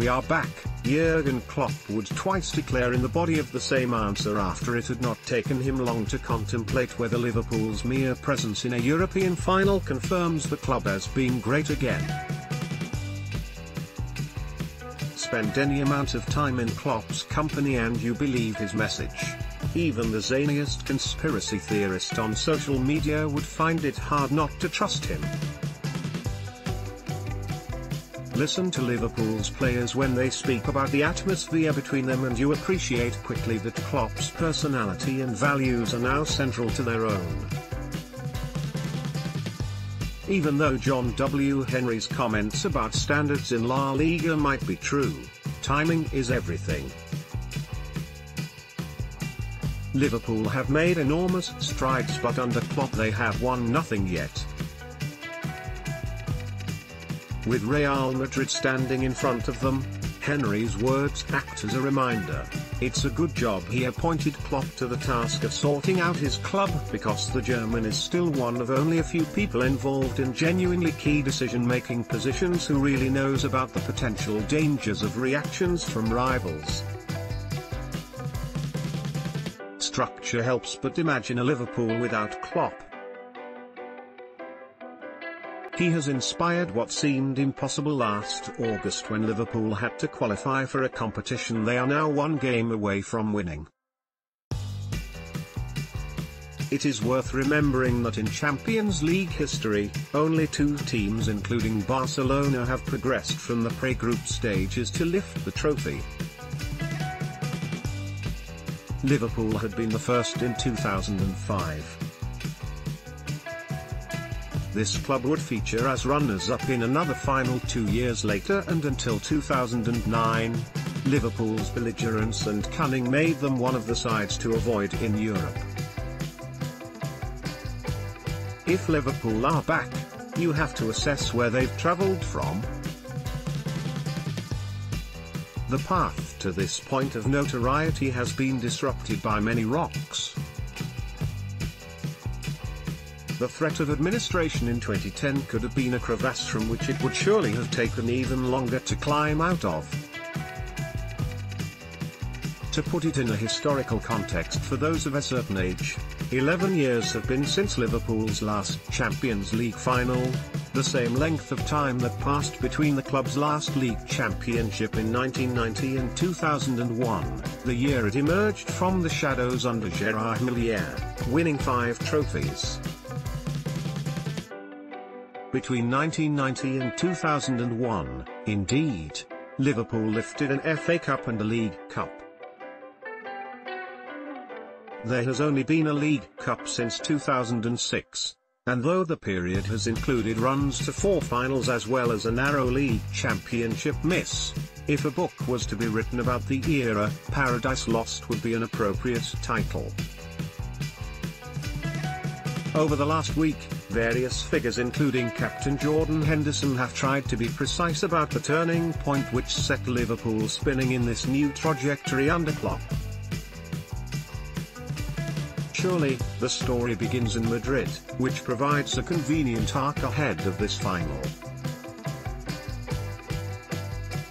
"We are back," Jurgen Klopp would twice declare in the body of the same answer after it had not taken him long to contemplate whether Liverpool's mere presence in a European final confirms the club as being great again. Spend any amount of time in Klopp's company and you believe his message. Even the zaniest conspiracy theorist on social media would find it hard not to trust him. Listen to Liverpool's players when they speak about the atmosphere between them and you appreciate quickly that Klopp's personality and values are now central to their own. Even though John W. Henry's comments about standards in La Liga might be true, timing is everything. Liverpool have made enormous strides, but under Klopp they have won nothing yet. With Real Madrid standing in front of them, Henry's words act as a reminder. It's a good job he appointed Klopp to the task of sorting out his club, because the German is still one of only a few people involved in genuinely key decision-making positions who really knows about the potential dangers of reactions from rivals. Structure helps, but imagine a Liverpool without Klopp. He has inspired what seemed impossible last August when Liverpool had to qualify for a competition they are now one game away from winning. It is worth remembering that in Champions League history, only 2 teams including Barcelona have progressed from the pre-group stages to lift the trophy. Liverpool had been the first in 2005. This club would feature as runners-up in another final 2 years later, and until 2009, Liverpool's belligerence and cunning made them one of the sides to avoid in Europe. If Liverpool are back, you have to assess where they've travelled from. The path to this point of notoriety has been disrupted by many rocks. The threat of administration in 2010 could have been a crevasse from which it would surely have taken even longer to climb out of. To put it in a historical context for those of a certain age, 11 years have been since Liverpool's last Champions League final, the same length of time that passed between the club's last league championship in 1990 and 2001, the year it emerged from the shadows under Gérard Houllier, winning 5 trophies. Between 1990 and 2001, indeed, Liverpool lifted an FA Cup and a League Cup. There has only been a League Cup since 2006, and though the period has included runs to 4 finals as well as a narrow league championship miss, if a book was to be written about the era, Paradise Lost would be an appropriate title. Over the last week, various figures including Captain Jordan Henderson have tried to be precise about the turning point which set Liverpool spinning in this new trajectory under Klopp. Surely, the story begins in Madrid, which provides a convenient arc ahead of this final.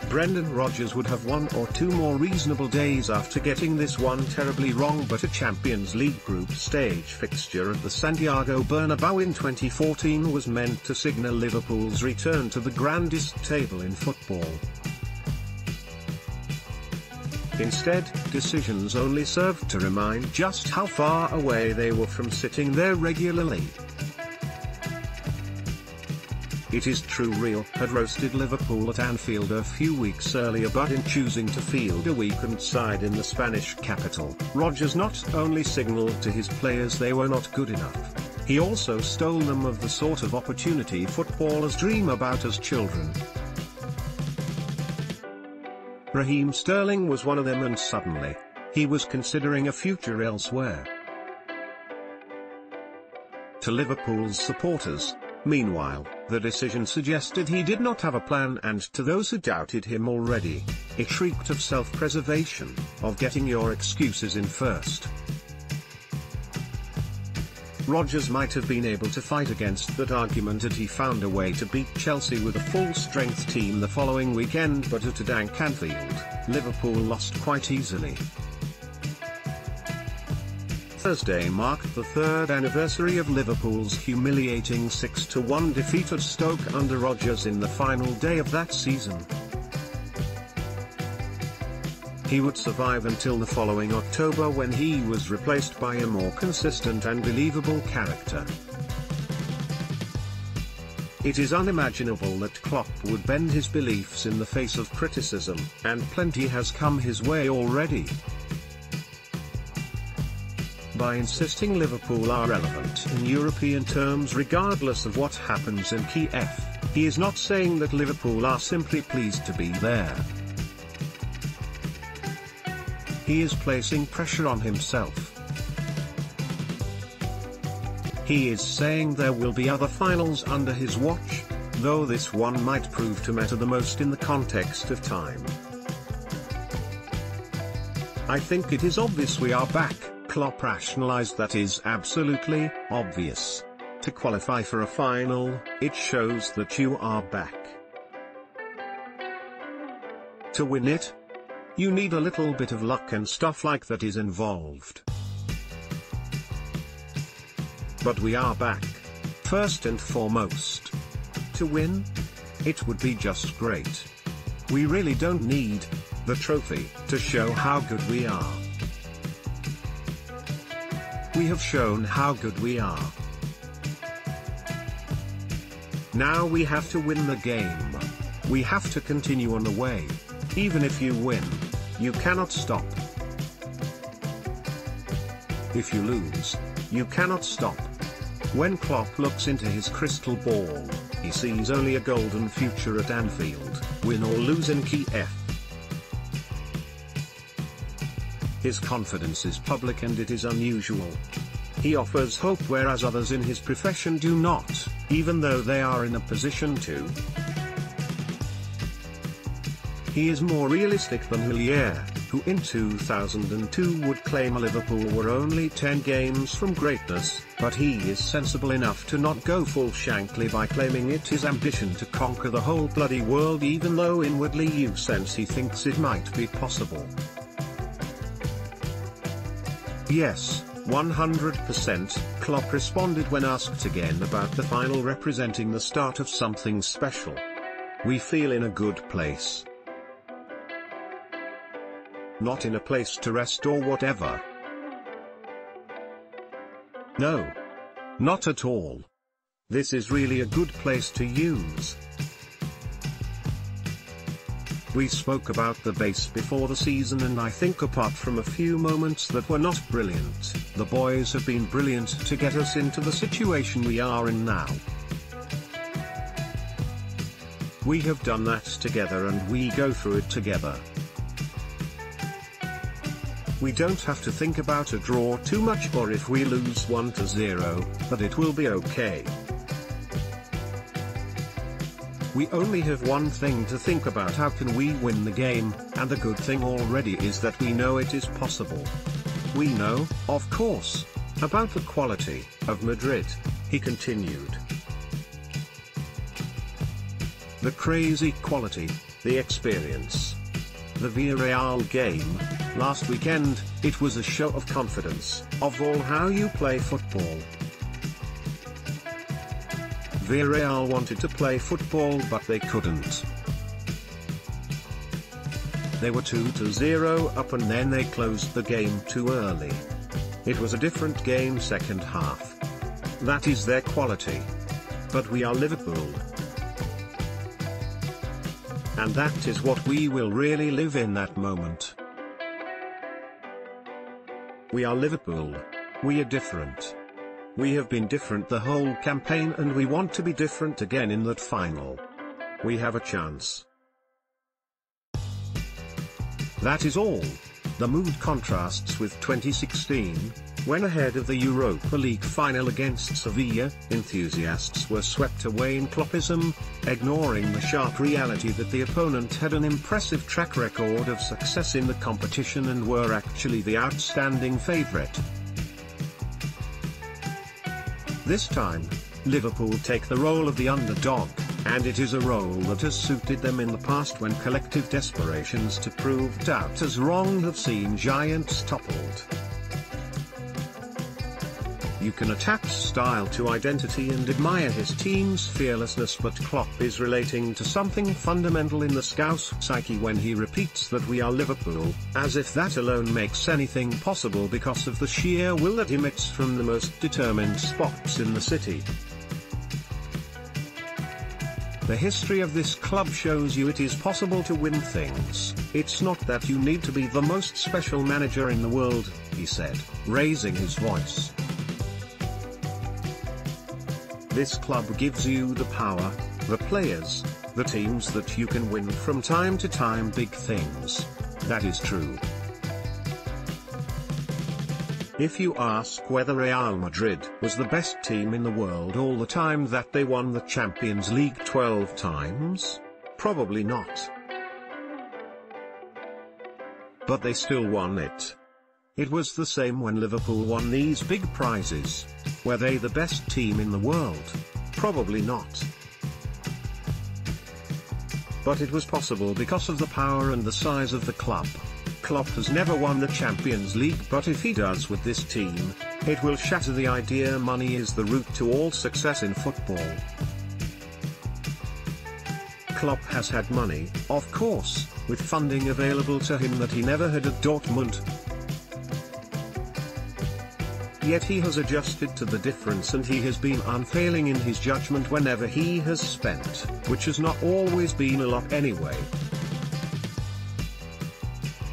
Brendan Rodgers would have 1 or 2 more reasonable days after getting this one terribly wrong, but a Champions League group stage fixture at the Santiago Bernabéu in 2014 was meant to signal Liverpool's return to the grandest table in football. Instead, decisions only served to remind just how far away they were from sitting there regularly. It is true Real had roasted Liverpool at Anfield a few weeks earlier, but in choosing to field a weakened side in the Spanish capital, Rodgers not only signalled to his players they were not good enough, he also stole them of the sort of opportunity footballers dream about as children. Raheem Sterling was one of them, and suddenly, he was considering a future elsewhere. To Liverpool's supporters, meanwhile, the decision suggested he did not have a plan, and to those who doubted him already, it shrieked of self-preservation, of getting your excuses in first. Rodgers might have been able to fight against that argument had he found a way to beat Chelsea with a full-strength team the following weekend, but at a dank Anfield, Liverpool lost quite easily. Thursday marked the third anniversary of Liverpool's humiliating 6-1 defeat at Stoke under Rodgers in the final day of that season. He would survive until the following October, when he was replaced by a more consistent and believable character. It is unimaginable that Klopp would bend his beliefs in the face of criticism, and plenty has come his way already. By insisting Liverpool are relevant in European terms regardless of what happens in Kiev, he is not saying that Liverpool are simply pleased to be there. He is placing pressure on himself. He is saying there will be other finals under his watch, though this one might prove to matter the most in the context of time. I think it is obvious we are back, Klopp rationalized. That is absolutely obvious. To qualify for a final, it shows that you are back. To win it, you need a little bit of luck and stuff like that is involved. But we are back. First and foremost. To win? It would be just great. We really don't need the trophy to show how good we are. We have shown how good we are. Now we have to win the game. We have to continue on the way. Even if you win, you cannot stop. If you lose, you cannot stop. When Klopp looks into his crystal ball, he sees only a golden future at Anfield, win or lose in Kiev. His confidence is public and it is unusual. He offers hope whereas others in his profession do not, even though they are in a position to. He is more realistic than Hillier, who in 2002 would claim Liverpool were only 10 games from greatness, but he is sensible enough to not go full Shankly by claiming it his ambition to conquer the whole bloody world, even though inwardly you sense he thinks it might be possible. Yes, 100%, Klopp responded when asked again about the final representing the start of something special. We feel in a good place. Not in a place to rest or whatever. No. Not at all. This is really a good place to use. We spoke about the base before the season, and I think apart from a few moments that were not brilliant, the boys have been brilliant to get us into the situation we are in now. We have done that together and we go through it together. We don't have to think about a draw too much or if we lose 1-0, but it will be okay. We only have one thing to think about: how can we win the game, and the good thing already is that we know it is possible. We know, of course, about the quality of Madrid, he continued. The crazy quality, the experience. The Villarreal game, last weekend, it was a show of confidence, of all how you play football. Villarreal wanted to play football but they couldn't. They were 2-0 up and then they closed the game too early. It was a different game second half. That is their quality. But we are Liverpool. And that is what we will really live in that moment. We are Liverpool. We are different. We have been different the whole campaign and we want to be different again in that final. We have a chance. That is all. The mood contrasts with 2016, when ahead of the Europa League final against Sevilla, enthusiasts were swept away in Kloppism, ignoring the sharp reality that the opponent had an impressive track record of success in the competition and were actually the outstanding favourite. This time, Liverpool take the role of the underdog, and it is a role that has suited them in the past when collective desperations to prove doubters wrong have seen giants toppled. You can attach style to identity and admire his team's fearlessness, but Klopp is relating to something fundamental in the Scouse psyche when he repeats that we are Liverpool, as if that alone makes anything possible because of the sheer will that emits from the most determined spots in the city. The history of this club shows you it is possible to win things. It's not that you need to be the most special manager in the world, he said, raising his voice. This club gives you the power, the players, the teams that you can win from time to time big things. That is true. If you ask whether Real Madrid was the best team in the world all the time that they won the Champions League 12 times, probably not. But they still won it. It was the same when Liverpool won these big prizes. Were they the best team in the world? Probably not. But it was possible because of the power and the size of the club. Klopp has never won the Champions League, but if he does with this team, it will shatter the idea money is the route to all success in football. Klopp has had money, of course, with funding available to him that he never had at Dortmund. Yet he has adjusted to the difference, and he has been unfailing in his judgment whenever he has spent, which has not always been a lot anyway.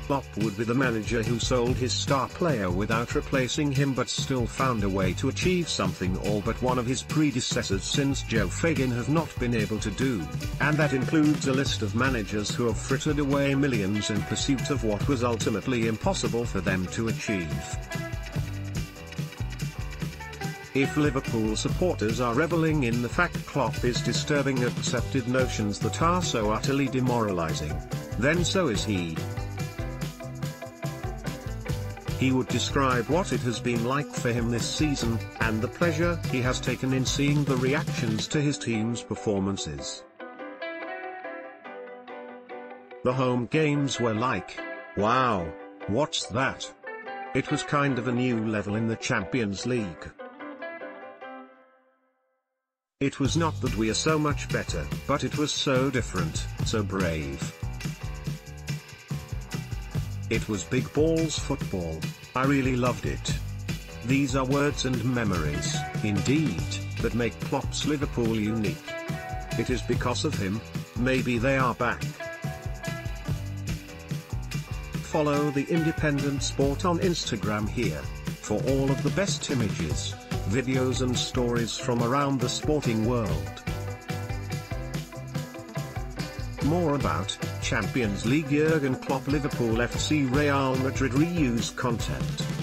Klopp would be the manager who sold his star player without replacing him but still found a way to achieve something all but one of his predecessors since Joe Fagan have not been able to do, and that includes a list of managers who have frittered away millions in pursuit of what was ultimately impossible for them to achieve. If Liverpool supporters are reveling in the fact Klopp is disturbing accepted notions that are so utterly demoralizing, then so is he. He would describe what it has been like for him this season, and the pleasure he has taken in seeing the reactions to his team's performances. The home games were like, wow, what's that? It was kind of a new level in the Champions League. It was not that we are so much better, but it was so different, so brave. It was big balls football. I really loved it. These are words and memories, indeed, that make Klopp's Liverpool unique. It is because of him, maybe they are back. Follow the Independent Sport on Instagram here, for all of the best images, videos and stories from around the sporting world. More about Champions League Jurgen Klopp Liverpool FC Real Madrid reuse content.